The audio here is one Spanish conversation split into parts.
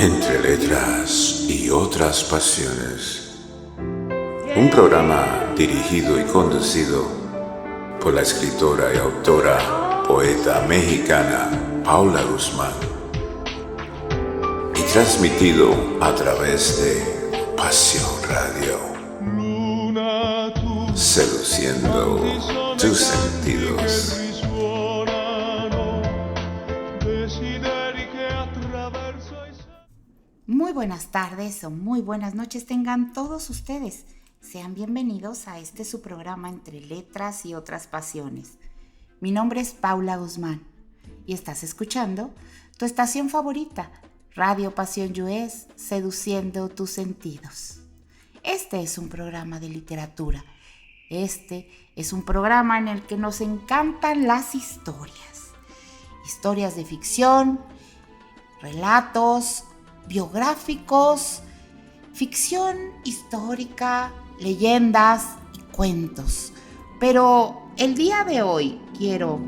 Entre letras y otras pasiones. Un programa dirigido y conducido por la escritora y autora, poeta mexicana Paula Guzmán. Y transmitido a través de Pasión Radio. Seduciendo tus sentidos. Muy buenas tardes o muy buenas noches tengan todos ustedes. Sean bienvenidos a su programa Entre Letras y Otras Pasiones. Mi nombre es Paula Guzmán y estás escuchando tu estación favorita, Radio Pasión US, Seduciendo tus Sentidos. Este es un programa de literatura. Este es un programa en el que nos encantan las historias. Historias de ficción, relatos, biográficos, ficción histórica, leyendas y cuentos. Pero el día de hoy quiero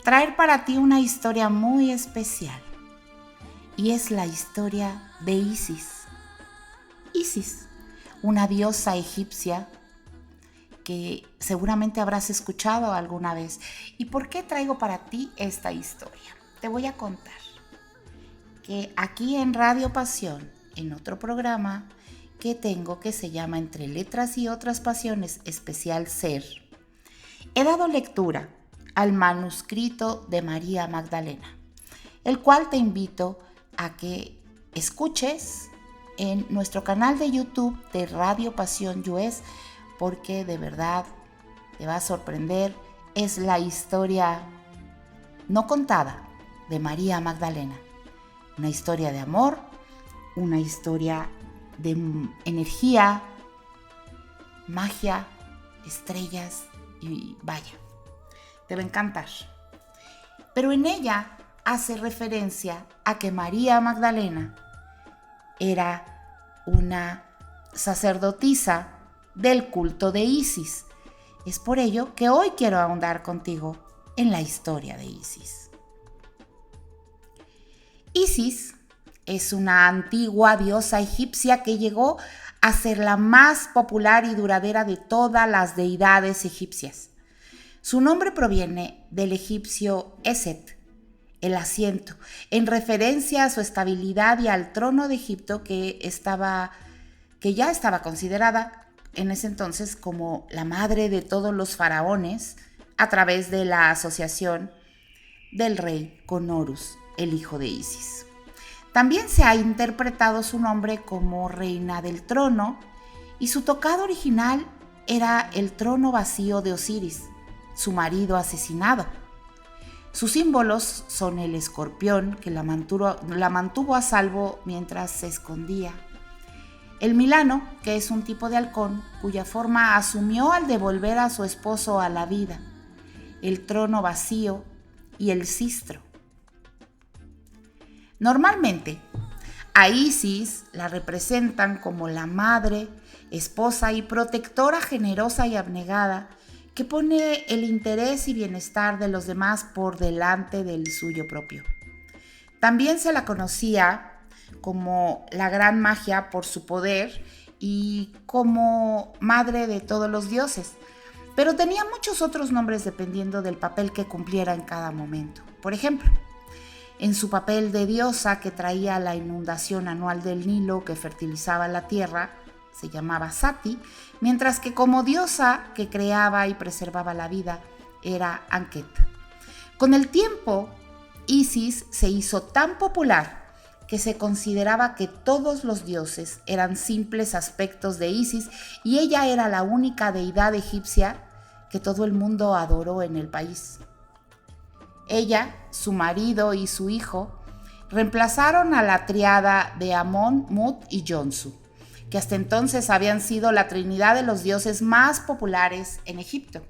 traer para ti una historia muy especial. Y es la historia de Isis. Isis, una diosa egipcia que seguramente habrás escuchado alguna vez. ¿Y por qué traigo para ti esta historia? Te voy a contar que aquí en Radio Pasión, en otro programa que tengo que se llama Entre Letras y Otras Pasiones, especial Ser, he dado lectura al manuscrito de María Magdalena, el cual te invito a que escuches en nuestro canal de YouTube de Radio Pasión US, porque de verdad te va a sorprender. Es la historia no contada de María Magdalena. Una historia de amor, una historia de energía, magia, estrellas y vaya, te va a encantar. Pero en ella hace referencia a que María Magdalena era una sacerdotisa del culto de Isis. Es por ello que hoy quiero ahondar contigo en la historia de Isis. Isis es una antigua diosa egipcia que llegó a ser la más popular y duradera de todas las deidades egipcias. Su nombre proviene del egipcio Eset, el asiento, en referencia a su estabilidad y al trono de Egipto que ya estaba considerada en ese entonces como la madre de todos los faraones a través de la asociación del rey con Horus, el hijo de Isis. También se ha interpretado su nombre como reina del trono y su tocado original era el trono vacío de Osiris, su marido asesinado. Sus símbolos son el escorpión que la mantuvo a salvo mientras se escondía, el milano, que es un tipo de halcón cuya forma asumió al devolver a su esposo a la vida, el trono vacío y el cistro. Normalmente, a Isis la representan como la madre, esposa y protectora generosa y abnegada que pone el interés y bienestar de los demás por delante del suyo propio. También se la conocía como la gran magia por su poder y como madre de todos los dioses, pero tenía muchos otros nombres dependiendo del papel que cumpliera en cada momento. Por ejemplo, en su papel de diosa que traía la inundación anual del Nilo que fertilizaba la tierra, se llamaba Sati, mientras que como diosa que creaba y preservaba la vida era Anket. Con el tiempo, Isis se hizo tan popular que se consideraba que todos los dioses eran simples aspectos de Isis y ella era la única deidad egipcia que todo el mundo adoró en el país. Ella, su marido y su hijo reemplazaron a la tríada de Amón, Mut y Yonsu, que hasta entonces habían sido la trinidad de los dioses más populares en Egipto.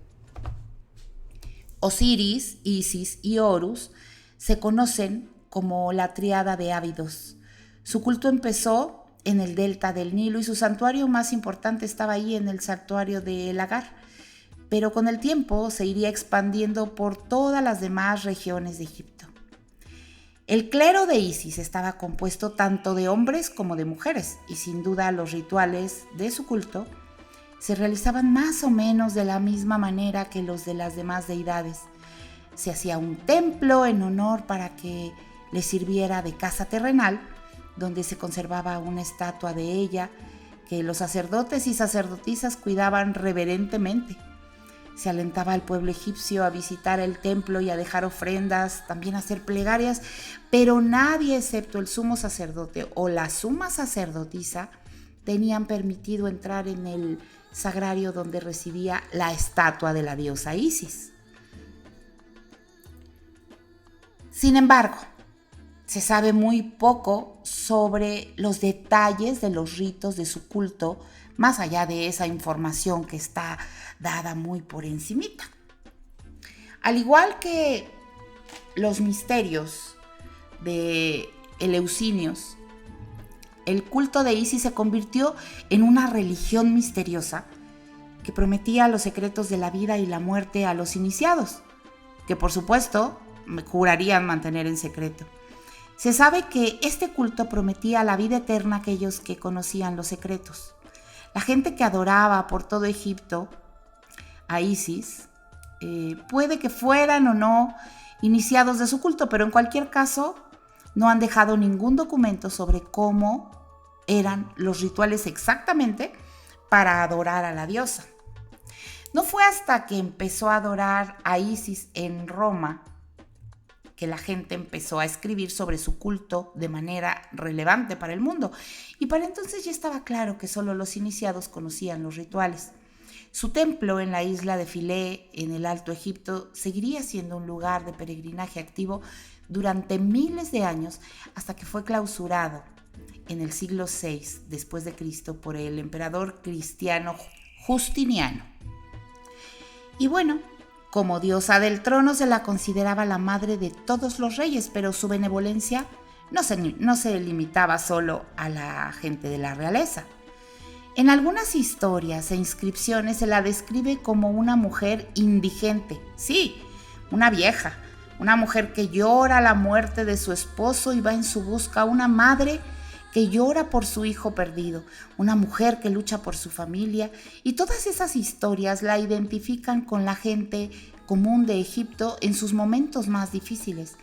Osiris, Isis y Horus se conocen como la tríada de Ábidos. Su culto empezó en el delta del Nilo y su santuario más importante estaba ahí en el santuario de El Agar, pero con el tiempo se iría expandiendo por todas las demás regiones de Egipto. El clero de Isis estaba compuesto tanto de hombres como de mujeres, y sin duda los rituales de su culto se realizaban más o menos de la misma manera que los de las demás deidades. Se hacía un templo en honor para que le sirviera de casa terrenal, donde se conservaba una estatua de ella que los sacerdotes y sacerdotisas cuidaban reverentemente. Se alentaba al pueblo egipcio a visitar el templo y a dejar ofrendas, también a hacer plegarias, pero nadie excepto el sumo sacerdote o la suma sacerdotisa tenían permitido entrar en el sagrario donde residía la estatua de la diosa Isis. Sin embargo, se sabe muy poco sobre los detalles de los ritos de su culto, más allá de esa información que está dada muy por encimita. Al igual que los misterios de Eleusinios, el culto de Isis se convirtió en una religión misteriosa que prometía los secretos de la vida y la muerte a los iniciados, que por supuesto jurarían mantener en secreto. Se sabe que este culto prometía la vida eterna a aquellos que conocían los secretos. La gente que adoraba por todo Egipto a Isis, puede que fueran o no iniciados de su culto, pero en cualquier caso no han dejado ningún documento sobre cómo eran los rituales exactamente para adorar a la diosa. No fue hasta que empezó a adorar a Isis en Roma que la gente empezó a escribir sobre su culto de manera relevante para el mundo, y para entonces ya estaba claro que solo los iniciados conocían los rituales. Su templo en la isla de Philae, en el Alto Egipto, seguiría siendo un lugar de peregrinaje activo durante miles de años hasta que fue clausurado en el siglo VI después de Cristo por el emperador cristiano Justiniano. Y bueno, como diosa del trono se la consideraba la madre de todos los reyes, pero su benevolencia no se limitaba solo a la gente de la realeza. En algunas historias e inscripciones se la describe como una mujer indigente, sí, una vieja, una mujer que llora la muerte de su esposo y va en su busca, una madre que llora por su hijo perdido, una mujer que lucha por su familia, y todas esas historias la identifican con la gente común de Egipto en sus momentos más difíciles.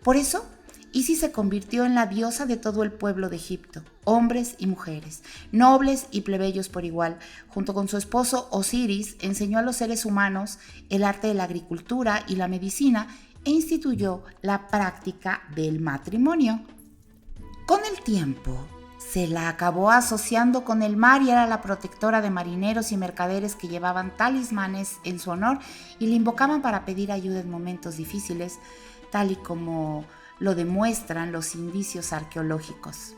Por eso, Isis se convirtió en la diosa de todo el pueblo de Egipto, hombres y mujeres, nobles y plebeyos por igual. Junto con su esposo Osiris, enseñó a los seres humanos el arte de la agricultura y la medicina e instituyó la práctica del matrimonio. Con el tiempo, se la acabó asociando con el mar y era la protectora de marineros y mercaderes que llevaban talismanes en su honor y le invocaban para pedir ayuda en momentos difíciles, tal y como lo demuestran los indicios arqueológicos.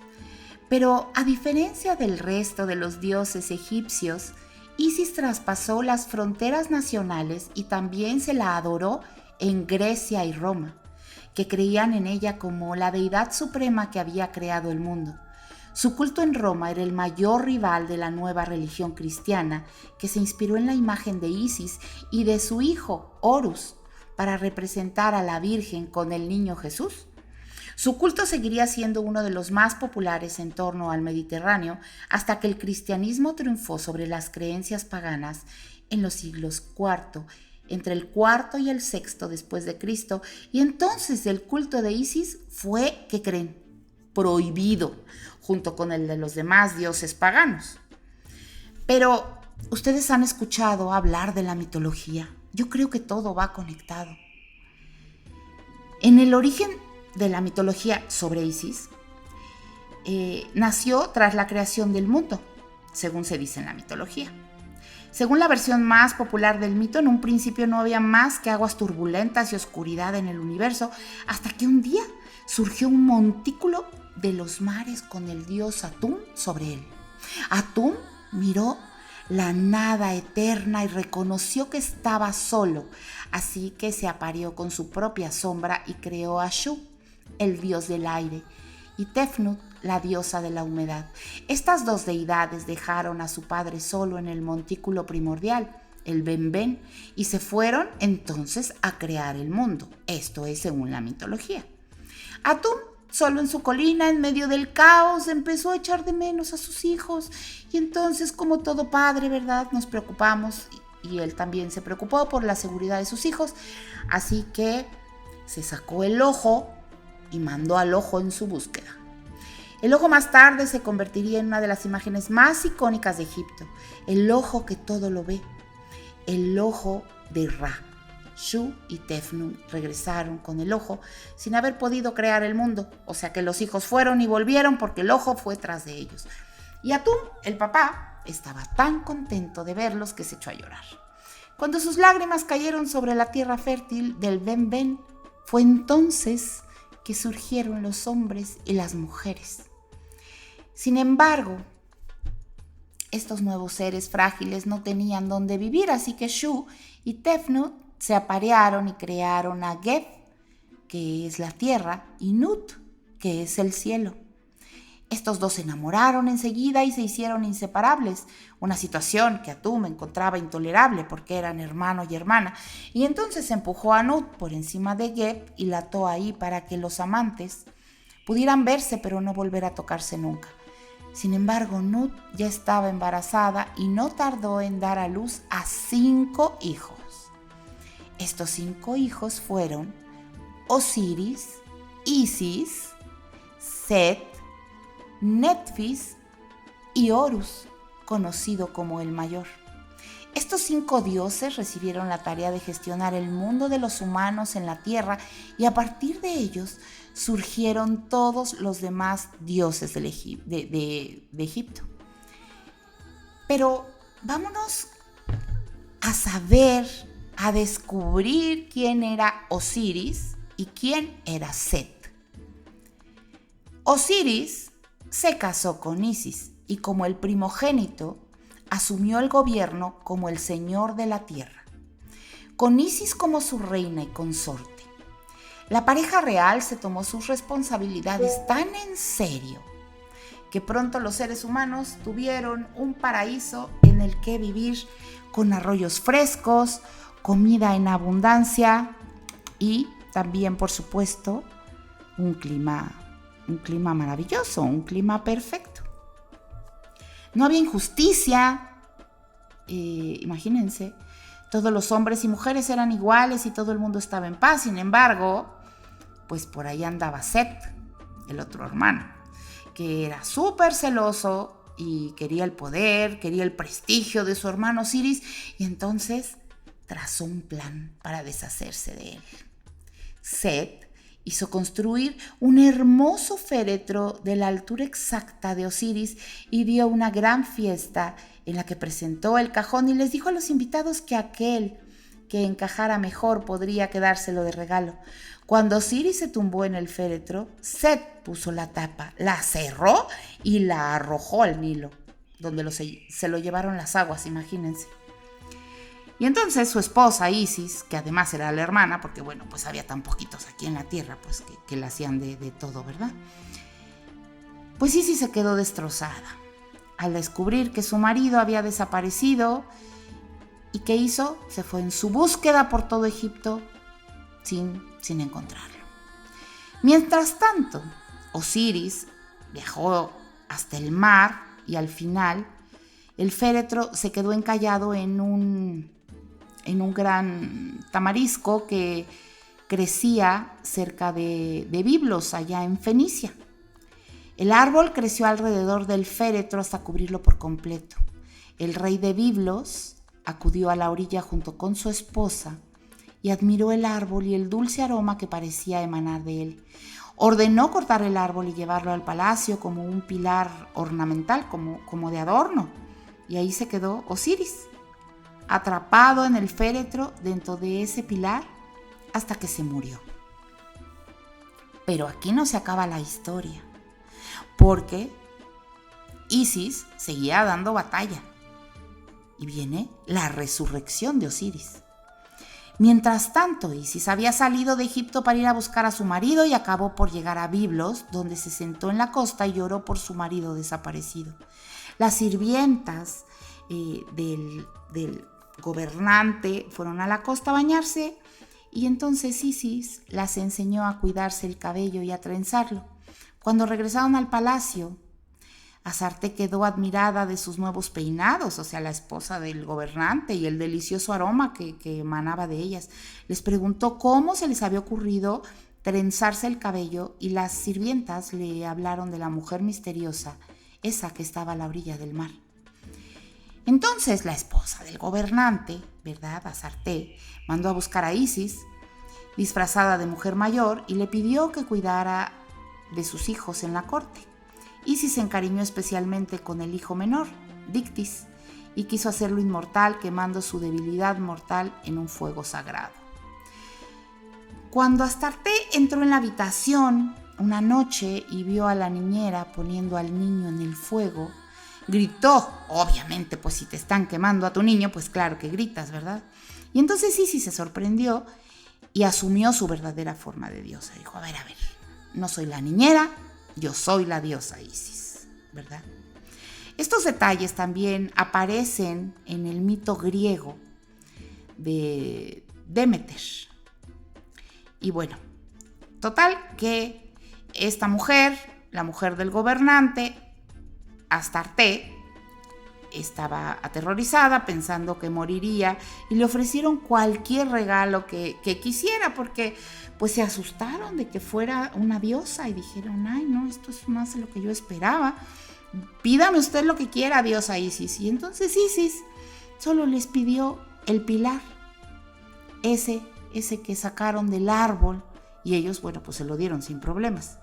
Pero a diferencia del resto de los dioses egipcios, Isis traspasó las fronteras nacionales y también se la adoró en Grecia y Roma, que creían en ella como la deidad suprema que había creado el mundo. Su culto en Roma era el mayor rival de la nueva religión cristiana, que se inspiró en la imagen de Isis y de su hijo Horus para representar a la Virgen con el niño Jesús. Su culto seguiría siendo uno de los más populares en torno al Mediterráneo hasta que el cristianismo triunfó sobre las creencias paganas en los siglos IV, entre el IV y el VI después de Cristo, y entonces el culto de Isis fue, ¿qué creen?, prohibido, junto con el de los demás dioses paganos. Pero, ¿ustedes han escuchado hablar de la mitología? Yo creo que todo va conectado. En el origen de la mitología sobre Isis, nació tras la creación del mundo, según se dice en la mitología. Según la versión más popular del mito, en un principio no había más que aguas turbulentas y oscuridad en el universo, hasta que un día surgió un montículo de los mares con el dios Atún sobre él. Atún miró la nada eterna y reconoció que estaba solo, así que se apareó con su propia sombra y creó a Shu, el dios del aire, y Tefnut, la diosa de la humedad. Estas dos deidades dejaron a su padre solo en el montículo primordial, el Benben, y se fueron entonces a crear el mundo. Esto es según la mitología. Atum, solo en su colina, en medio del caos, empezó a echar de menos a sus hijos. Y entonces, como todo padre, ¿verdad?, nos preocupamos, y él también se preocupó por la seguridad de sus hijos. Así que se sacó el ojo y mandó al ojo en su búsqueda. El ojo más tarde se convertiría en una de las imágenes más icónicas de Egipto. El ojo que todo lo ve. El ojo de Ra. Shu y Tefnut regresaron con el ojo sin haber podido crear el mundo. O sea que los hijos fueron y volvieron porque el ojo fue tras de ellos. Y Atum, el papá, estaba tan contento de verlos que se echó a llorar. Cuando sus lágrimas cayeron sobre la tierra fértil del Ben-Ben, fue entonces que surgieron los hombres y las mujeres. Sin embargo, estos nuevos seres frágiles no tenían dónde vivir, así que Shu y Tefnut se aparearon y crearon a Geb, que es la tierra, y Nut, que es el cielo. Estos dos se enamoraron enseguida y se hicieron inseparables, una situación que Atum encontraba intolerable porque eran hermano y hermana, y entonces empujó a Nut por encima de Geb y la ató ahí para que los amantes pudieran verse pero no volver a tocarse nunca. Sin embargo, Nut ya estaba embarazada y no tardó en dar a luz a 5 hijos. Estos 5 hijos fueron Osiris, Isis, Set, Netfis y Horus, conocido como el mayor. Estos 5 dioses recibieron la tarea de gestionar el mundo de los humanos en la tierra y a partir de ellos surgieron todos los demás dioses de Egipto. Pero vámonos a saber, a descubrir quién era Osiris y quién era Set. Osiris se casó con Isis y como el primogénito asumió el gobierno como el señor de la tierra, con Isis como su reina y consorte. La pareja real se tomó sus responsabilidades tan en serio que pronto los seres humanos tuvieron un paraíso en el que vivir, con arroyos frescos, comida en abundancia y también, por supuesto, un clima maravilloso, un clima perfecto. No había injusticia, imagínense, todos los hombres y mujeres eran iguales y todo el mundo estaba en paz. Sin embargo, pues por ahí andaba Set, el otro hermano, que era súper celoso y quería el poder, quería el prestigio de su hermano Osiris, y entonces trazó un plan para deshacerse de él. Set hizo construir un hermoso féretro de la altura exacta de Osiris y dio una gran fiesta en la que presentó el cajón y les dijo a los invitados que aquel que encajara mejor podría quedárselo de regalo. Cuando Osiris se tumbó en el féretro, Set puso la tapa, la cerró y la arrojó al Nilo, donde se lo llevaron las aguas, imagínense. Y entonces su esposa Isis, que además era la hermana, porque bueno, pues había tan poquitos aquí en la tierra, pues que la hacían de todo, ¿verdad? Pues Isis se quedó destrozada al descubrir que su marido había desaparecido. ¿Y qué hizo? Se fue en su búsqueda por todo Egipto sin encontrarlo. Mientras tanto, Osiris viajó hasta el mar y al final el féretro se quedó encallado en un gran tamarisco que crecía cerca de Biblos, allá en Fenicia. El árbol creció alrededor del féretro hasta cubrirlo por completo. El rey de Biblos acudió a la orilla junto con su esposa y admiró el árbol y el dulce aroma que parecía emanar de él. Ordenó cortar el árbol y llevarlo al palacio como un pilar ornamental, como de adorno. Y ahí se quedó Osiris, atrapado en el féretro dentro de ese pilar hasta que se murió. Pero aquí no se acaba la historia, porque Isis seguía dando batalla y viene la resurrección de Osiris. Mientras tanto, Isis había salido de Egipto para ir a buscar a su marido y acabó por llegar a Biblos, donde se sentó en la costa y lloró por su marido desaparecido. Las sirvientas del gobernante fueron a la costa a bañarse Y entonces Isis las enseñó a cuidarse el cabello y a trenzarlo. Cuando regresaron al palacio, Asarte quedó admirada de sus nuevos peinados, o sea, la esposa del gobernante, y el delicioso aroma que emanaba de ellas. Les preguntó cómo se les había ocurrido trenzarse el cabello, y las sirvientas le hablaron de la mujer misteriosa, esa que estaba a la orilla del mar. Entonces la esposa del gobernante, ¿verdad?, Asarte, mandó a buscar a Isis, disfrazada de mujer mayor, y le pidió que cuidara de sus hijos en la corte. Isis se encariñó especialmente con el hijo menor, Dictys, y quiso hacerlo inmortal, quemando su debilidad mortal en un fuego sagrado. Cuando Astarte entró en la habitación una noche y vio a la niñera poniendo al niño en el fuego, gritó, obviamente, pues si te están quemando a tu niño, pues claro que gritas, ¿verdad? Y entonces Isis se sorprendió y asumió su verdadera forma de diosa. Dijo, a ver, no soy la niñera, yo soy la diosa Isis, ¿verdad? Estos detalles también aparecen en el mito griego de Demeter. Y bueno, total que esta mujer, la mujer del gobernante, Astarte, estaba aterrorizada pensando que moriría y le ofrecieron cualquier regalo que quisiera, porque pues se asustaron de que fuera una diosa y dijeron, ay no, esto es más de lo que yo esperaba, pídame usted lo que quiera, diosa Isis. Y entonces Isis solo les pidió el pilar, ese que sacaron del árbol, y ellos, bueno, pues se lo dieron sin problemas.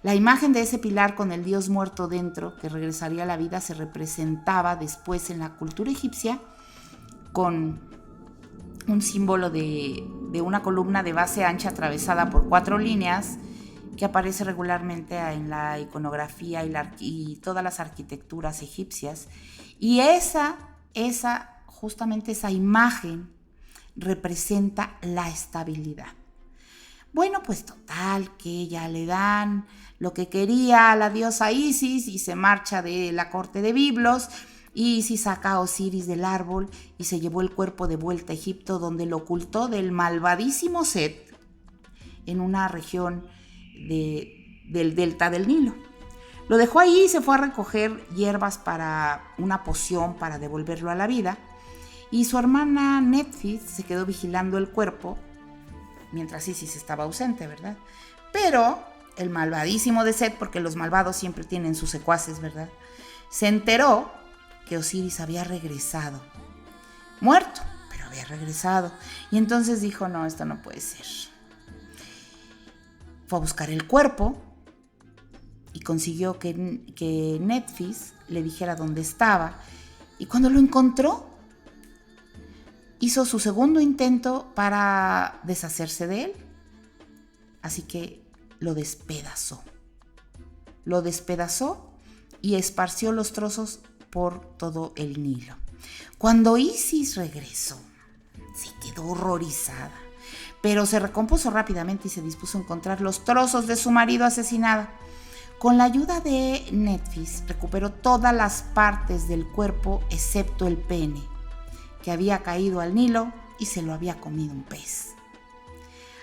La imagen de ese pilar con el dios muerto dentro, que regresaría a la vida, se representaba después en la cultura egipcia con un símbolo de una columna de base ancha atravesada por 4 líneas, que aparece regularmente en la iconografía y todas las arquitecturas egipcias. Y justamente esa imagen representa la estabilidad. Bueno, pues total, que ya le dan lo que quería a la diosa Isis y se marcha de la corte de Biblos. Isis saca a Osiris del árbol y se llevó el cuerpo de vuelta a Egipto, donde lo ocultó del malvadísimo Set en una región del delta del Nilo. Lo dejó ahí y se fue a recoger hierbas para una poción para devolverlo a la vida. Y su hermana Nephthys se quedó vigilando el cuerpo mientras Isis estaba ausente, ¿verdad? Pero el malvadísimo de Set, porque los malvados siempre tienen sus secuaces, ¿verdad?, se enteró que Osiris había regresado, muerto, pero había regresado. Y entonces dijo, no, esto no puede ser. Fue a buscar el cuerpo y consiguió que Nephthys le dijera dónde estaba. Y cuando lo encontró, hizo su segundo intento para deshacerse de él. Así que lo despedazó. Lo despedazó y esparció los trozos por todo el Nilo. Cuando Isis regresó, se quedó horrorizada, pero se recompuso rápidamente y se dispuso a encontrar los trozos de su marido asesinado. Con la ayuda de Nephthys, recuperó todas las partes del cuerpo excepto el pene, que había caído al Nilo y se lo había comido un pez.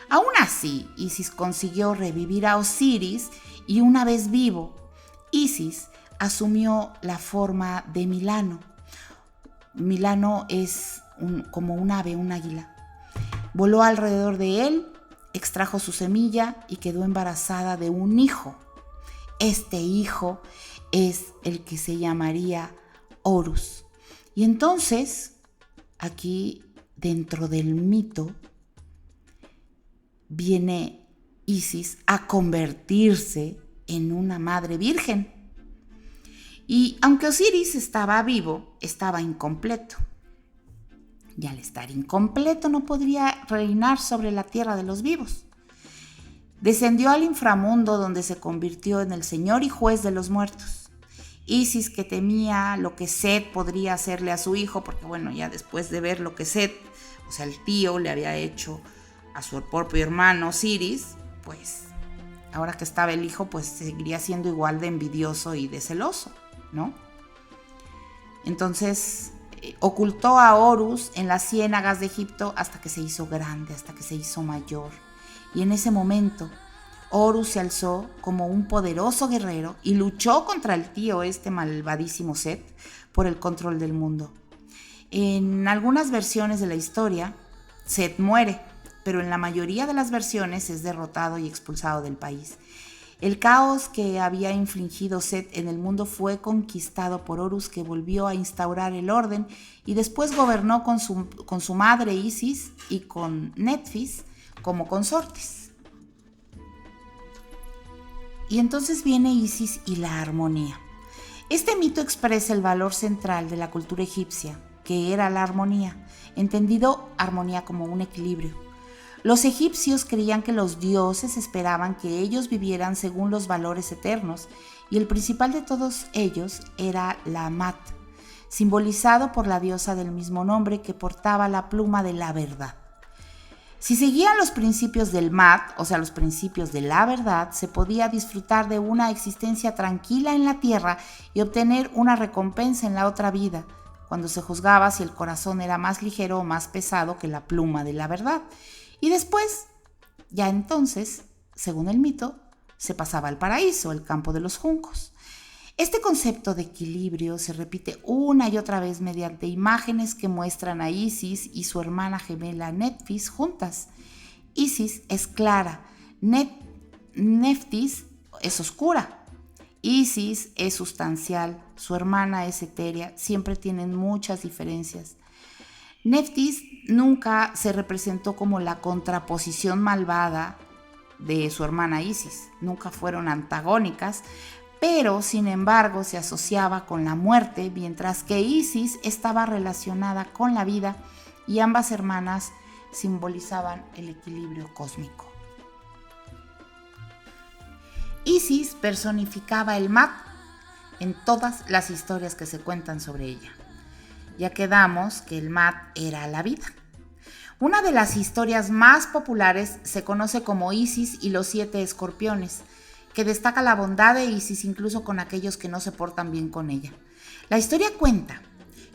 Aún así, Isis consiguió revivir a Osiris y una vez vivo, Isis asumió la forma de Milano. Milano es como un ave, un águila. Voló alrededor de él, extrajo su semilla y quedó embarazada de un hijo. Este hijo es el que se llamaría Horus. Y entonces, aquí dentro del mito, viene Isis a convertirse en una madre virgen. Y aunque Osiris estaba vivo, estaba incompleto. Y al estar incompleto no podría reinar sobre la tierra de los vivos. Descendió al inframundo, donde se convirtió en el señor y juez de los muertos. Isis, que temía lo que Set podría hacerle a su hijo, porque bueno, ya después de ver lo que Set, o sea el tío, le había hecho a su propio hermano Osiris, pues ahora que estaba el hijo, pues seguiría siendo igual de envidioso y de celoso, ¿no? Entonces ocultó a Horus en las ciénagas de Egipto hasta que se hizo grande, hasta que se hizo mayor. Y en ese momento, Horus se alzó como un poderoso guerrero y luchó contra el tío malvadísimo Set por el control del mundo. En algunas versiones de la historia, Set muere, pero en la mayoría de las versiones es derrotado y expulsado del país. El caos que había infligido Set en el mundo fue conquistado por Horus, que volvió a instaurar el orden y después gobernó con su madre Isis y con Neftis como consortes. Y entonces viene Isis y la armonía. Este mito expresa el valor central de la cultura egipcia, que era la armonía, entendido armonía como un equilibrio. Los egipcios creían que los dioses esperaban que ellos vivieran según los valores eternos, y el principal de todos ellos era la Amat, simbolizado por la diosa del mismo nombre que portaba la pluma de la verdad. Si seguían los principios del Mat, o sea, los principios de la verdad, se podía disfrutar de una existencia tranquila en la tierra y obtener una recompensa en la otra vida, cuando se juzgaba si el corazón era más ligero o más pesado que la pluma de la verdad. Y después, ya entonces, según el mito, se pasaba al paraíso, el campo de los juncos. Este concepto de equilibrio se repite una y otra vez mediante imágenes que muestran a Isis y su hermana gemela Neftis juntas. Isis es clara, Neftis es oscura. Isis es sustancial, su hermana es etérea, siempre tienen muchas diferencias. Neftis nunca se representó como la contraposición malvada de su hermana Isis, nunca fueron antagónicas, pero sin embargo se asociaba con la muerte, mientras que Isis estaba relacionada con la vida y ambas hermanas simbolizaban el equilibrio cósmico. Isis personificaba el Mat en todas las historias que se cuentan sobre ella. Ya quedamos que el Mat era la vida. Una de las historias más populares se conoce como Isis y los 7 escorpiones, que destaca la bondad de Isis incluso con aquellos que no se portan bien con ella. La historia cuenta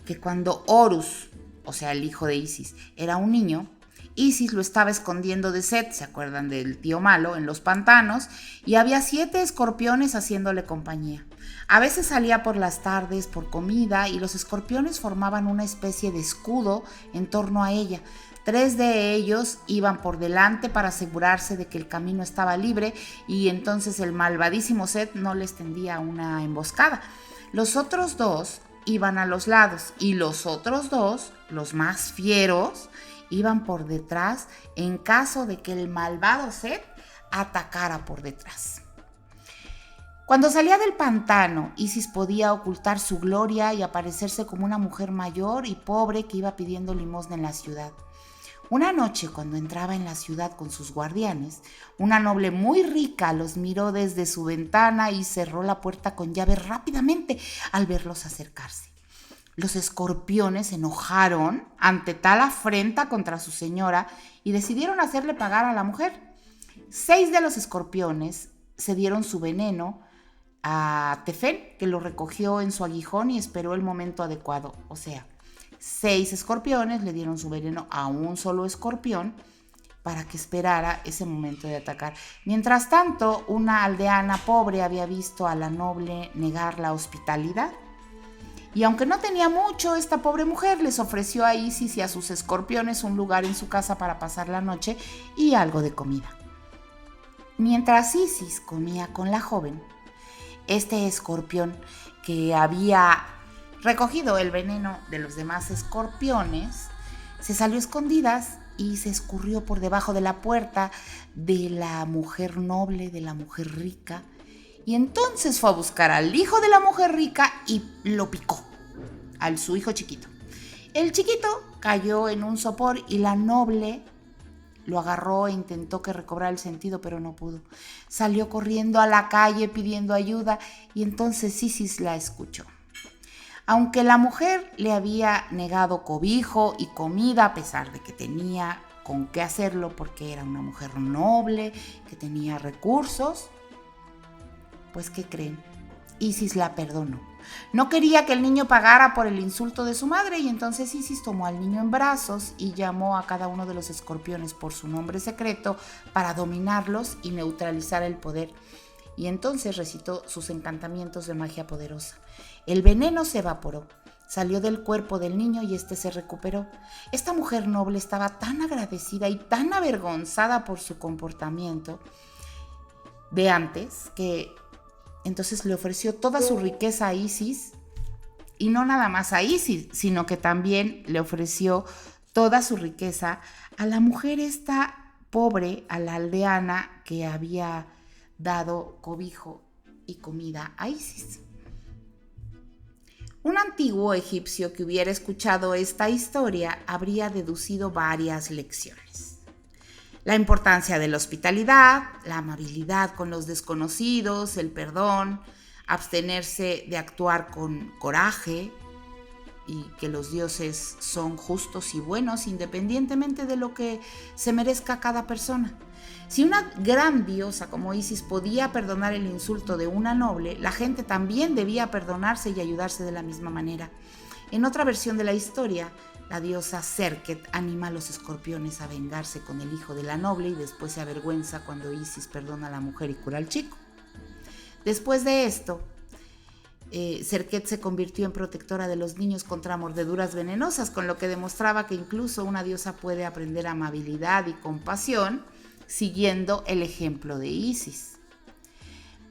que cuando Horus, o sea el hijo de Isis, era un niño, Isis lo estaba escondiendo de Set, ¿se acuerdan del tío malo?, en los pantanos, y había 7 escorpiones haciéndole compañía. A veces salía por las tardes por comida y los escorpiones formaban una especie de escudo en torno a ella. 3 de ellos iban por delante para asegurarse de que el camino estaba libre y entonces el malvadísimo Set no les tendía una emboscada. Los otros 2 iban a los lados y los otros 2, los más fieros, iban por detrás en caso de que el malvado Set atacara por detrás. Cuando salía del pantano, Isis podía ocultar su gloria y aparecerse como una mujer mayor y pobre que iba pidiendo limosna en la ciudad. Una noche, cuando entraba en la ciudad con sus guardianes, una noble muy rica los miró desde su ventana y cerró la puerta con llave rápidamente al verlos acercarse. Los escorpiones se enojaron ante tal afrenta contra su señora y decidieron hacerle pagar a la mujer. 6 de los escorpiones se dieron su veneno a Tefén, que lo recogió en su aguijón y esperó el momento adecuado. O sea, 6 escorpiones le dieron su veneno a un solo escorpión para que esperara ese momento de atacar. Mientras tanto, una aldeana pobre había visto a la noble negar la hospitalidad. Y aunque no tenía mucho, esta pobre mujer les ofreció a Isis y a sus escorpiones un lugar en su casa para pasar la noche y algo de comida. Mientras Isis comía con la joven, este escorpión que había recogido el veneno de los demás escorpiones se salió a escondidas y se escurrió por debajo de la puerta de la mujer noble, de la mujer rica, y entonces fue a buscar al hijo de la mujer rica y lo picó, a su hijo chiquito. El chiquito cayó en un sopor y la noble lo agarró e intentó que recobrara el sentido, pero no pudo. Salió corriendo a la calle pidiendo ayuda y entonces Isis la escuchó. Aunque la mujer le había negado cobijo y comida, a pesar de que tenía con qué hacerlo porque era una mujer noble, que tenía recursos, pues ¿qué creen? Isis la perdonó. No quería que el niño pagara por el insulto de su madre y entonces Isis tomó al niño en brazos y llamó a cada uno de los escorpiones por su nombre secreto para dominarlos y neutralizar el poder. Y entonces recitó sus encantamientos de magia poderosa. El veneno se evaporó, salió del cuerpo del niño y este se recuperó. Esta mujer noble estaba tan agradecida y tan avergonzada por su comportamiento de antes que entonces le ofreció toda su riqueza a Isis, y no nada más a Isis, sino que también le ofreció toda su riqueza a la mujer esta pobre, a la aldeana que había dado cobijo y comida a Isis. Un antiguo egipcio que hubiera escuchado esta historia habría deducido varias lecciones. La importancia de la hospitalidad, la amabilidad con los desconocidos, el perdón, abstenerse de actuar con coraje y que los dioses son justos y buenos independientemente de lo que se merezca cada persona. Si una gran diosa como Isis podía perdonar el insulto de una noble, la gente también debía perdonarse y ayudarse de la misma manera. En otra versión de la historia, la diosa Serket anima a los escorpiones a vengarse con el hijo de la noble y después se avergüenza cuando Isis perdona a la mujer y cura al chico. Después de esto, Serket se convirtió en protectora de los niños contra mordeduras venenosas, con lo que demostraba que incluso una diosa puede aprender amabilidad y compasión siguiendo el ejemplo de Isis.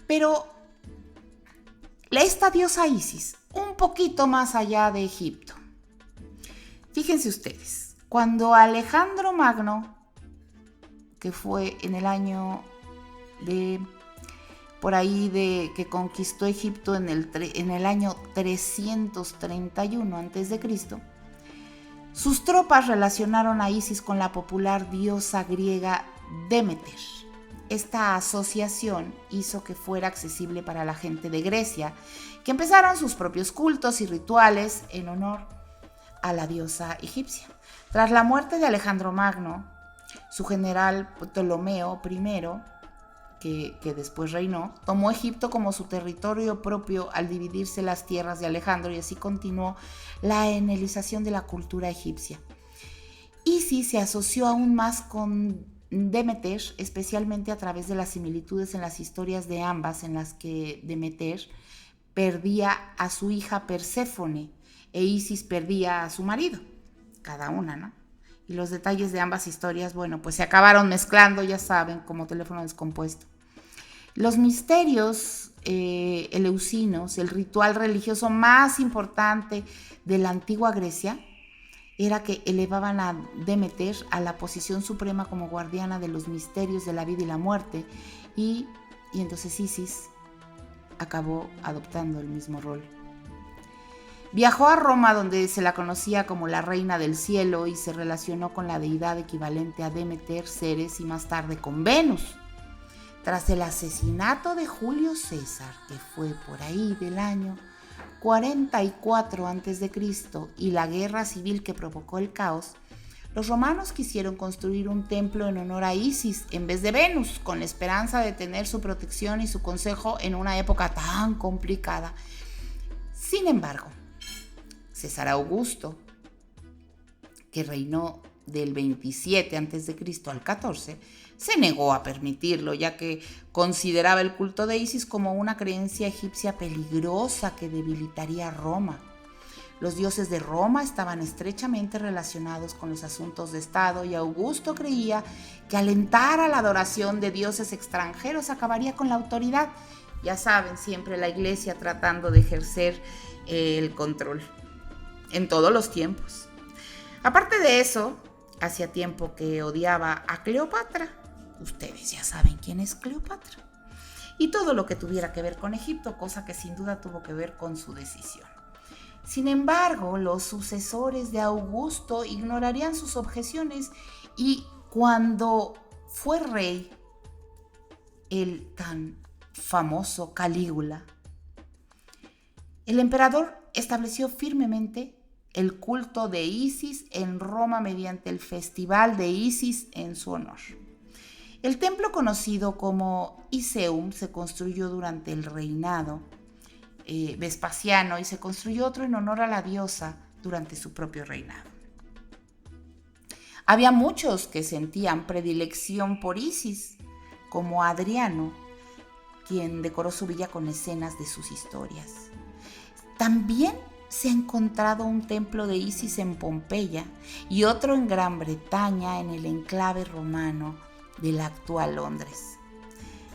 Pero esta diosa Isis, un poquito más allá de Egipto. Fíjense ustedes, cuando Alejandro Magno, que fue en el año que conquistó Egipto en el año 331 a.C., sus tropas relacionaron a Isis con la popular diosa griega Demeter. Esta asociación hizo que fuera accesible para la gente de Grecia, que empezaron sus propios cultos y rituales en honor a la diosa egipcia. Tras la muerte de Alejandro Magno, su general Ptolomeo I, que después reinó, tomó Egipto como su territorio propio al dividirse las tierras de Alejandro, y así continuó la hellenización de la cultura egipcia. Isis se asoció aún más con Demeter, especialmente a través de las similitudes en las historias de ambas, en las que Demeter perdía a su hija Perséfone e Isis perdía a su marido, cada una, ¿no? Y los detalles de ambas historias, bueno, pues se acabaron mezclando, ya saben, como teléfono descompuesto. Los misterios eleusinos, el ritual religioso más importante de la antigua Grecia, era que elevaban a Demeter a la posición suprema como guardiana de los misterios de la vida y la muerte, y entonces Isis acabó adoptando el mismo rol. Viajó a Roma, donde se la conocía como la reina del cielo, y se relacionó con la deidad equivalente a Demeter, Ceres, y más tarde con Venus. Tras el asesinato de Julio César, que fue por ahí del año 44 a.C., y la guerra civil que provocó el caos, los romanos quisieron construir un templo en honor a Isis en vez de Venus, con la esperanza de tener su protección y su consejo en una época tan complicada. Sin embargo, César Augusto, que reinó del 27 a.C. al 14, se negó a permitirlo, ya que consideraba el culto de Isis como una creencia egipcia peligrosa que debilitaría a Roma. Los dioses de Roma estaban estrechamente relacionados con los asuntos de Estado, y Augusto creía que alentar a la adoración de dioses extranjeros acabaría con la autoridad. Ya saben, siempre la iglesia tratando de ejercer el control en todos los tiempos. Aparte de eso, hacía tiempo que odiaba a Cleopatra. Ustedes ya saben quién es Cleopatra. Y todo lo que tuviera que ver con Egipto, cosa que sin duda tuvo que ver con su decisión. Sin embargo, los sucesores de Augusto ignorarían sus objeciones, y cuando fue rey el tan famoso Calígula, el emperador estableció firmemente el culto de Isis en Roma mediante el Festival de Isis en su honor. El templo conocido como Iseum se construyó durante el reinado Vespasiano y se construyó otro en honor a la diosa durante su propio reinado. Había muchos que sentían predilección por Isis, como Adriano, quien decoró su villa con escenas de sus historias. También se ha encontrado un templo de Isis en Pompeya y otro en Gran Bretaña, en el enclave romano de la actual Londres.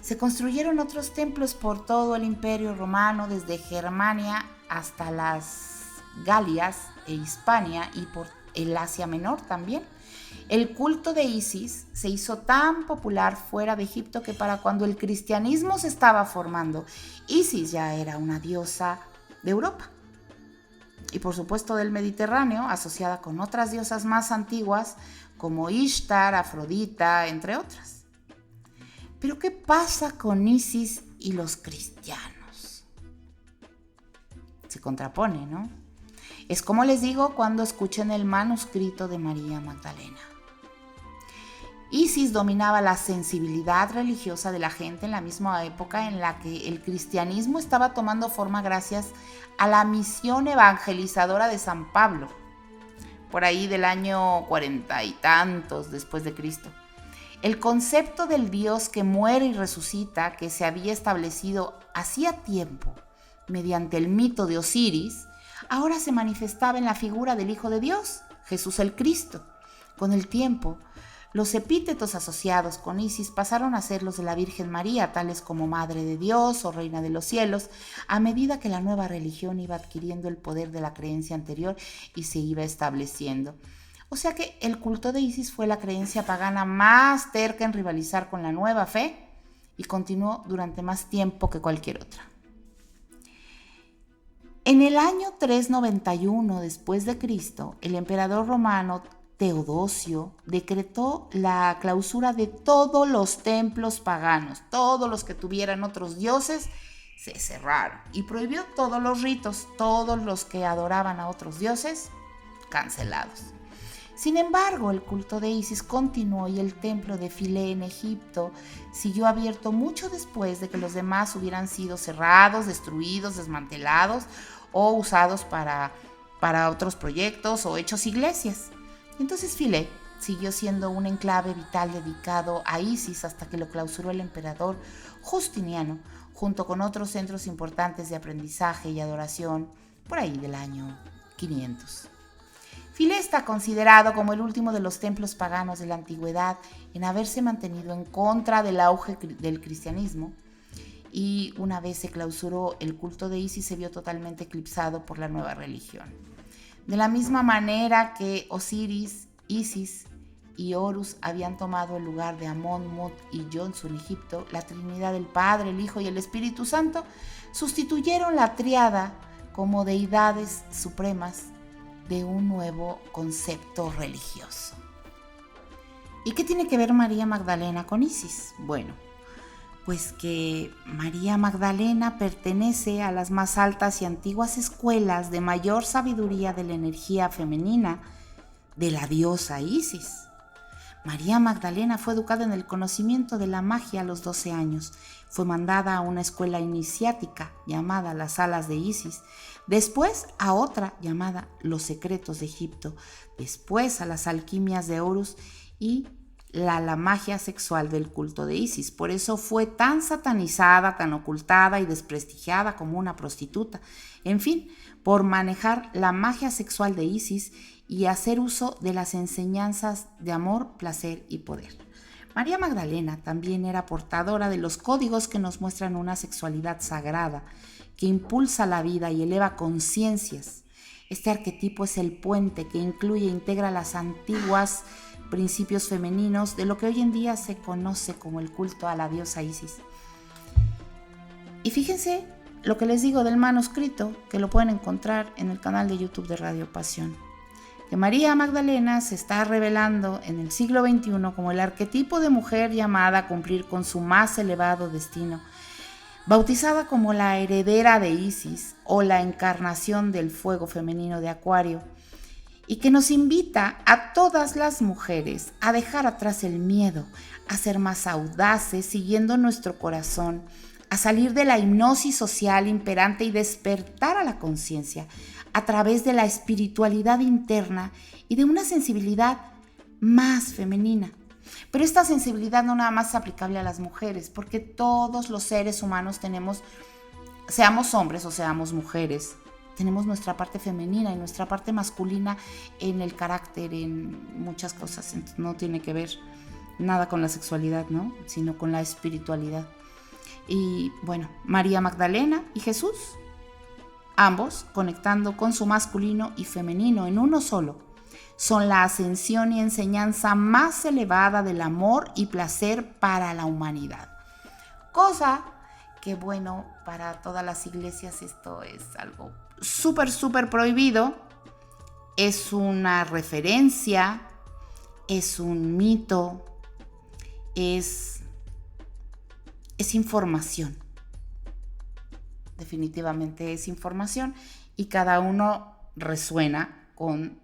Se construyeron otros templos por todo el Imperio Romano, desde Germania hasta las Galias e Hispania y por el Asia Menor también. El culto de Isis se hizo tan popular fuera de Egipto que para cuando el cristianismo se estaba formando, Isis ya era una diosa de Europa. Y por supuesto del Mediterráneo, asociada con otras diosas más antiguas como Ishtar, Afrodita, entre otras. Pero ¿qué pasa con Isis y los cristianos? Se contrapone, ¿no? Es como les digo cuando escuchen el manuscrito de María Magdalena. Isis dominaba la sensibilidad religiosa de la gente en la misma época en la que el cristianismo estaba tomando forma gracias a la misión evangelizadora de San Pablo, por ahí del año 40 y tantos después de Cristo. El concepto del Dios que muere y resucita, que se había establecido hacía tiempo mediante el mito de Osiris, ahora se manifestaba en la figura del Hijo de Dios, Jesús el Cristo. Con el tiempo, los epítetos asociados con Isis pasaron a ser los de la Virgen María, tales como Madre de Dios o Reina de los Cielos, a medida que la nueva religión iba adquiriendo el poder de la creencia anterior y se iba estableciendo. O sea que el culto de Isis fue la creencia pagana más terca en rivalizar con la nueva fe y continuó durante más tiempo que cualquier otra. En el año 391 después de Cristo, el emperador romano Teodosio decretó la clausura de todos los templos paganos. Todos los que tuvieran otros dioses se cerraron y prohibió todos los ritos. Todos los que adoraban a otros dioses, cancelados. Sin embargo, el culto de Isis continuó y el templo de Philae en Egipto siguió abierto mucho después de que los demás hubieran sido cerrados, destruidos, desmantelados o usados para otros proyectos o hechos iglesias. Entonces Philae siguió siendo un enclave vital dedicado a Isis hasta que lo clausuró el emperador Justiniano, junto con otros centros importantes de aprendizaje y adoración, por ahí del año 500. Philae está considerado como el último de los templos paganos de la antigüedad en haberse mantenido en contra del auge del cristianismo, y una vez se clausuró el culto de Isis se vio totalmente eclipsado por la nueva religión. De la misma manera que Osiris, Isis y Horus habían tomado el lugar de Amón, Mut y Yonsu en Egipto, la Trinidad del Padre, el Hijo y el Espíritu Santo sustituyeron la tríada como deidades supremas de un nuevo concepto religioso. ¿Y qué tiene que ver María Magdalena con Isis? Bueno, pues que María Magdalena pertenece a las más altas y antiguas escuelas de mayor sabiduría de la energía femenina de la diosa Isis. María Magdalena fue educada en el conocimiento de la magia a los 12 años. Fue mandada a una escuela iniciática llamada las Salas de Isis, después a otra llamada Los Secretos de Egipto, después a las alquimias de Horus y la magia sexual del culto de Isis. Por eso fue tan satanizada, tan ocultada y desprestigiada como una prostituta. En fin, por manejar la magia sexual de Isis y hacer uso de las enseñanzas de amor, placer y poder. María Magdalena también era portadora de los códigos que nos muestran una sexualidad sagrada, que impulsa la vida y eleva conciencias. Este arquetipo es el puente que incluye e integra las antiguas principios femeninos de lo que hoy en día se conoce como el culto a la diosa Isis. Y fíjense lo que les digo del manuscrito, que lo pueden encontrar en el canal de YouTube de Radio Pasión, que María Magdalena se está revelando en el siglo XXI como el arquetipo de mujer llamada a cumplir con su más elevado destino, bautizada como la heredera de Isis o la encarnación del fuego femenino de Acuario, y que nos invita a todas las mujeres a dejar atrás el miedo, a ser más audaces siguiendo nuestro corazón, a salir de la hipnosis social imperante y despertar a la conciencia a través de la espiritualidad interna y de una sensibilidad más femenina. Pero esta sensibilidad no nada más es aplicable a las mujeres, porque todos los seres humanos tenemos, seamos hombres o seamos mujeres, tenemos nuestra parte femenina y nuestra parte masculina en el carácter, en muchas cosas. Entonces, no tiene que ver nada con la sexualidad, ¿no? Sino con la espiritualidad. Y bueno, María Magdalena y Jesús, ambos conectando con su masculino y femenino en uno solo, son la ascensión y enseñanza más elevada del amor y placer para la humanidad. Cosa que, bueno, para todas las iglesias esto es algo súper prohibido. Es una referencia, es un mito, es información. Definitivamente es información y cada uno resuena con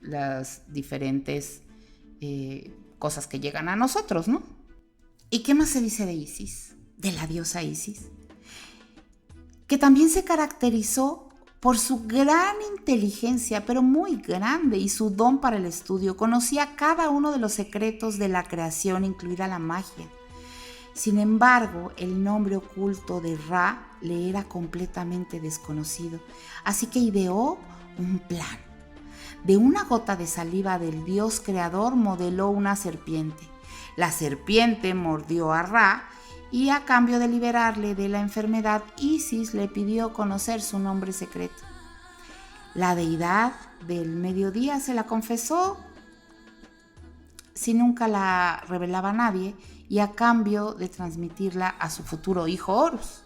las diferentes cosas que llegan a nosotros, ¿no? ¿Y qué más se dice de Isis? De la diosa Isis, que también se caracterizó por su gran inteligencia, pero muy grande, y su don para el estudio. Conocía cada uno de los secretos de la creación, incluida la magia. Sin embargo, el nombre oculto de Ra le era completamente desconocido, así que ideó un plan. De una gota de saliva del dios creador modeló una serpiente. La serpiente mordió a Ra y a cambio de liberarle de la enfermedad, Isis le pidió conocer su nombre secreto. La deidad del mediodía se la confesó si nunca la revelaba a nadie y a cambio de transmitirla a su futuro hijo Horus.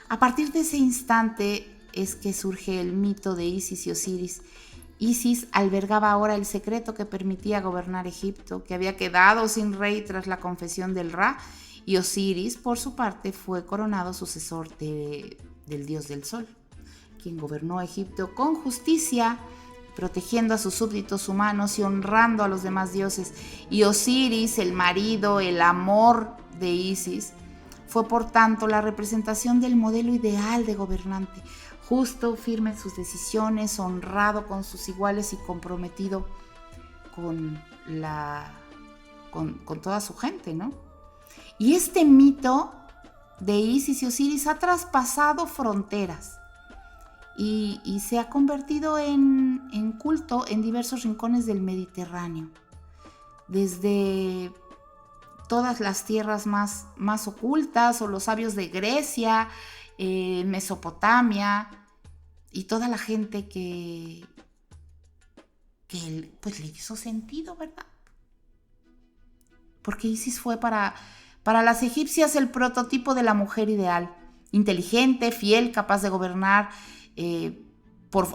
A partir de ese instante es que surge el mito de Isis y Osiris. Isis albergaba ahora el secreto que permitía gobernar Egipto, que había quedado sin rey tras la confesión del Ra, y Osiris, por su parte, fue coronado sucesor del dios del sol, quien gobernó Egipto con justicia, protegiendo a sus súbditos humanos y honrando a los demás dioses. Y Osiris, el marido, el amor de Isis, fue por tanto la representación del modelo ideal de gobernante, justo, firme en sus decisiones, honrado con sus iguales y comprometido con toda su gente, ¿no? Y este mito de Isis y Osiris ha traspasado fronteras y se ha convertido en culto en diversos rincones del Mediterráneo, desde todas las tierras más ocultas, o los sabios de Grecia, Mesopotamia, y toda la gente que pues le hizo sentido, ¿verdad? Porque Isis fue para las egipcias el prototipo de la mujer ideal, inteligente, fiel, capaz de gobernar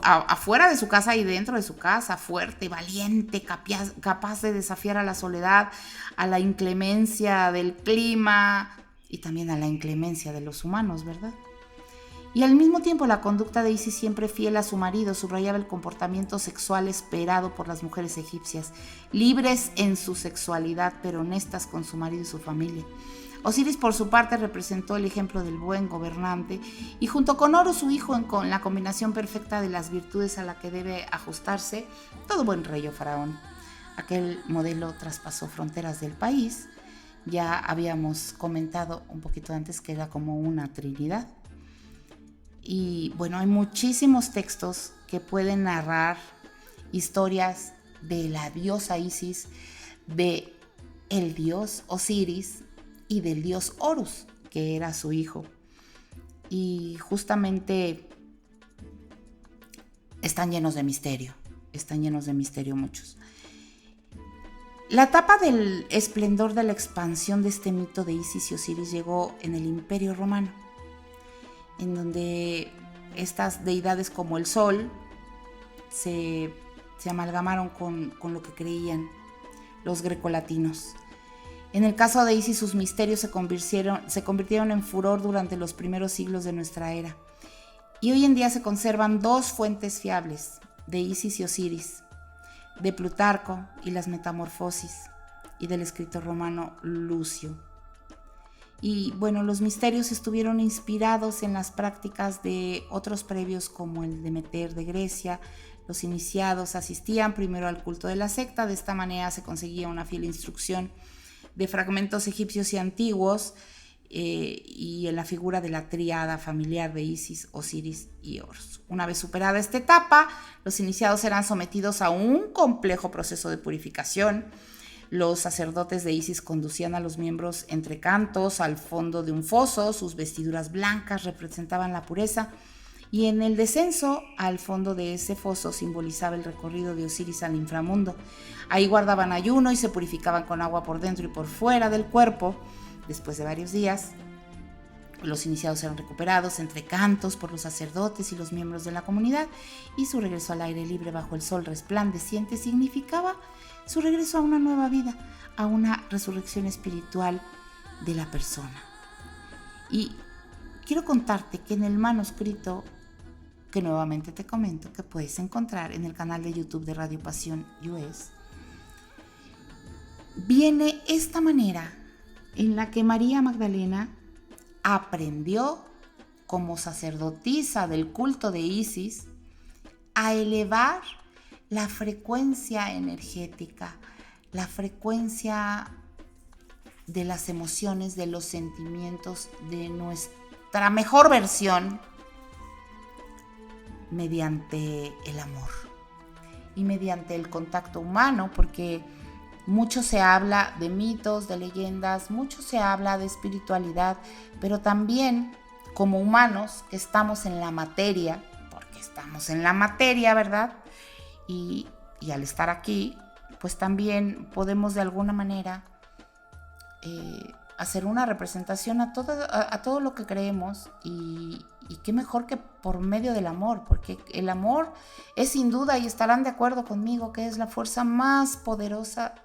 afuera de su casa y dentro de su casa, fuerte, valiente, capaz de desafiar a la soledad, a la inclemencia del clima y también a la inclemencia de los humanos, ¿verdad? Y al mismo tiempo la conducta de Isis, siempre fiel a su marido, subrayaba el comportamiento sexual esperado por las mujeres egipcias, libres en su sexualidad pero honestas con su marido y su familia. Osiris, por su parte, representó el ejemplo del buen gobernante y junto con Horus, su hijo, con la combinación perfecta de las virtudes a la que debe ajustarse todo buen rey o faraón. Aquel modelo traspasó fronteras del país. Ya habíamos comentado un poquito antes que era como una trinidad. Y bueno, hay muchísimos textos que pueden narrar historias de la diosa Isis, de el dios Osiris y del dios Horus, que era su hijo. Y justamente están llenos de misterio muchos. La etapa del esplendor de la expansión de este mito de Isis y Osiris llegó en el Imperio Romano, en donde estas deidades como el sol se amalgamaron con lo que creían los grecolatinos. En el caso de Isis, sus misterios se convirtieron en furor durante los primeros siglos de nuestra era. Y hoy en día se conservan dos fuentes fiables de Isis y Osiris, de Plutarco y las Metamorfosis, y del escritor romano Lucio. Y bueno, los misterios estuvieron inspirados en las prácticas de otros previos como el Demeter de Grecia. Los iniciados asistían primero al culto de la secta, de esta manera se conseguía una fiel instrucción de fragmentos egipcios y antiguos y en la figura de la tríada familiar de Isis, Osiris y Horus. Una vez superada esta etapa, los iniciados eran sometidos a un complejo proceso de purificación. Los sacerdotes de Isis conducían a los miembros entre cantos al fondo de un foso, sus vestiduras blancas representaban la pureza, y en el descenso al fondo de ese foso simbolizaba el recorrido de Osiris al inframundo. Ahí guardaban ayuno y se purificaban con agua por dentro y por fuera del cuerpo. Después de varios días, los iniciados eran recuperados entre cantos por los sacerdotes y los miembros de la comunidad, y su regreso al aire libre bajo el sol resplandeciente significaba su regreso a una nueva vida, a una resurrección espiritual de la persona. Y quiero contarte que en el manuscrito, que nuevamente te comento que puedes encontrar en el canal de YouTube de Radio Pasión US, viene esta manera en la que María Magdalena aprendió como sacerdotisa del culto de Isis a elevar la frecuencia energética, la frecuencia de las emociones, de los sentimientos, de nuestra mejor versión mediante el amor y mediante el contacto humano, porque mucho se habla de mitos, de leyendas, mucho se habla de espiritualidad, pero también como humanos que estamos en la materia, porque estamos en la materia, ¿verdad? Y al estar aquí, pues también podemos de alguna manera hacer una representación a todo lo que creemos, y qué mejor que por medio del amor, porque el amor es sin duda, y estarán de acuerdo conmigo, que es la fuerza más poderosa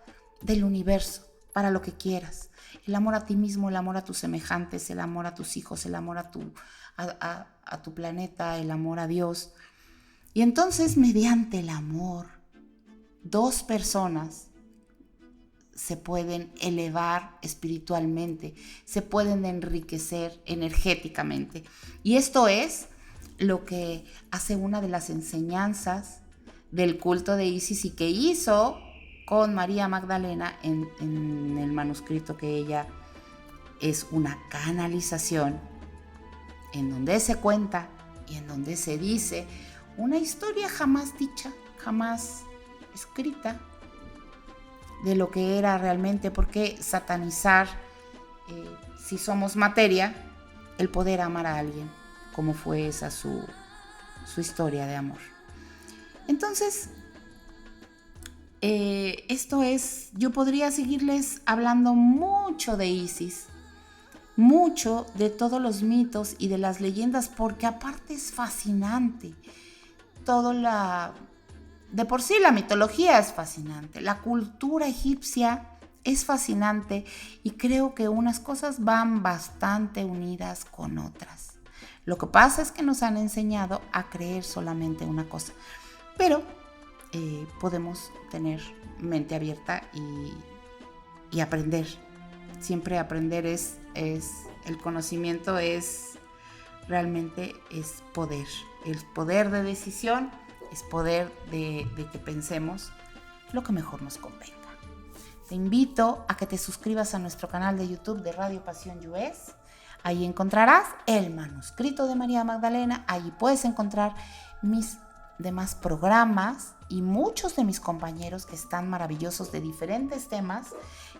del universo para lo que quieras. El amor a ti mismo, el amor a tus semejantes, el amor a tus hijos, el amor a tu planeta, el amor a Dios. Y entonces, mediante el amor, dos personas se pueden elevar espiritualmente, se pueden enriquecer energéticamente. Y esto es lo que hace una de las enseñanzas del culto de Isis, y que hizo con María Magdalena en el manuscrito, que ella es una canalización en donde se cuenta y en donde se dice una historia jamás dicha, jamás escrita, de lo que era realmente. Porque satanizar, si somos materia, el poder amar a alguien, como fue esa su historia de amor. Entonces, esto es, yo podría seguirles hablando mucho de Isis, mucho de todos los mitos y de las leyendas, porque aparte es fascinante. De por sí la mitología es fascinante, la cultura egipcia es fascinante, y creo que unas cosas van bastante unidas con otras. Lo que pasa es que nos han enseñado a creer solamente una cosa, pero podemos tener mente abierta y aprender. Siempre aprender es el conocimiento, realmente es poder. El poder de decisión es poder de que pensemos lo que mejor nos convenga. Te invito a que te suscribas a nuestro canal de YouTube de Radio Pasión US. Ahí encontrarás el manuscrito de María Magdalena. Allí puedes encontrar mis demás programas y muchos de mis compañeros que están maravillosos, de diferentes temas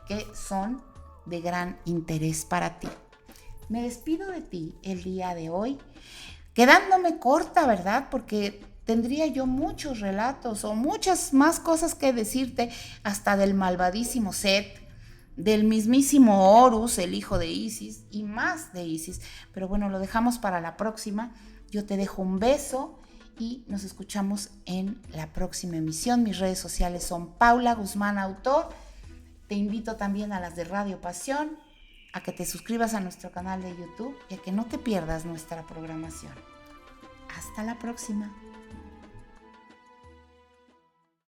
que son de gran interés para ti. Me despido de ti el día de hoy, quedándome corta, ¿verdad? Porque tendría yo muchos relatos o muchas más cosas que decirte, hasta del malvadísimo Set, del mismísimo Horus, el hijo de Isis, y más de Isis. Pero bueno, lo dejamos para la próxima. Yo te dejo un beso y nos escuchamos en la próxima emisión. Mis redes sociales son Paula Guzmán Autor. Te invito también a las de Radio Pasión, a que te suscribas a nuestro canal de YouTube y a que no te pierdas nuestra programación. Hasta la próxima.